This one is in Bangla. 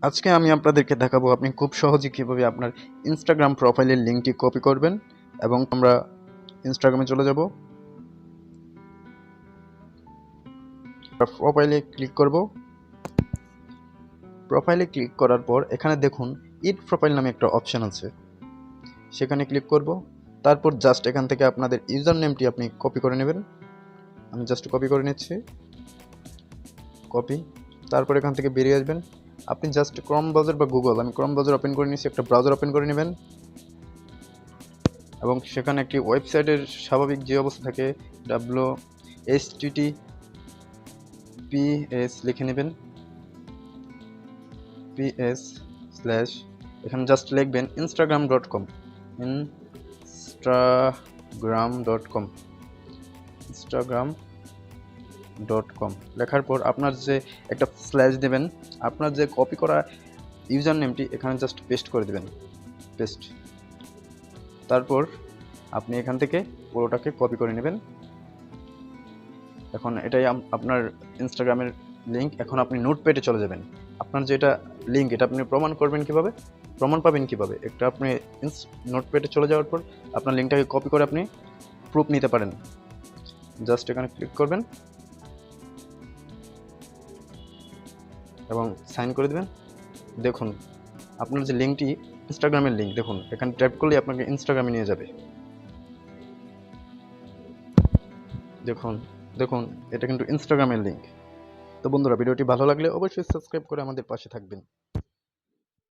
আজকে আমি আপনাদেরকে দেখাবো আপনি খুব সহজে কিভাবে আপনার ইনস্টাগ্রাম প্রোফাইলের লিঙ্কটি কপি করবেন। এবং আমরা ইনস্টাগ্রামে চলে যাব, প্রোফাইলে ক্লিক করব। প্রোফাইলে ক্লিক করার পর এখানে দেখুন ইড প্রোফাইল নামে একটা অপশন আছে, সেখানে ক্লিক করব। তারপর জাস্ট এখান থেকে আপনাদের ইউজার নেমটি আপনি কপি করে নেবেন। আমি জাস্ট কপি করে নিচ্ছি, কপি। তারপর এখান থেকে বেরিয়ে আসবেন। আপনি জাস্ট ক্রোম ব্রাউজার বা গুগল, আমি ক্রোম ব্রাউজার ওপেন করে নিচ্ছি, একটা ব্রাউজার ওপেন করে নেবেন এবং সেখানে একটি ওয়েবসাইটের স্বাভাবিক যে অবস্থা থাকে https লিখে নেবেন, ps স্ল্যাশ এখানে জাস্ট লিখবেন instagram.com, instagram.com লেখার পর আপনার যে একটা স্ল্যাশ দেবেন, আপনার যে কপি করা ইউজার নেমটি এখানে জাস্ট পেস্ট করে দেবেন, পেস্ট। তারপর আপনি এখান থেকে পুরোটাকে কপি করে নেবেন। এখন এটাই আপনার ইনস্টাগ্রামের লিঙ্ক। এখন আপনি নোটপ্যাডে চলে যাবেন। আপনার যেটা লিঙ্ক এটা আপনি প্রমাণ করবেন কিভাবে, প্রমাণ পাবেন কিভাবে, একটা আপনি নোটপ্যাডে চলে যাওয়ার পর আপনার লিঙ্কটাকে কপি করে আপনি প্রুফ নিতে পারেন। জাস্ট এখানে ক্লিক করবেন এবং সাইন করে দেবেন। দেখুন আপনার যে লিঙ্কটি ইনস্টাগ্রামের লিঙ্ক, দেখুন এখানে ট্যাপ করলেই আপনাকে ইনস্টাগ্রামে নিয়ে যাবে। দেখুন দেখুন এটা কিন্তু ইনস্টাগ্রামের লিঙ্ক। তো বন্ধুরা, ভিডিওটি ভালো লাগলে অবশ্যই সাবস্ক্রাইব করে আমাদের পাশে থাকবেন।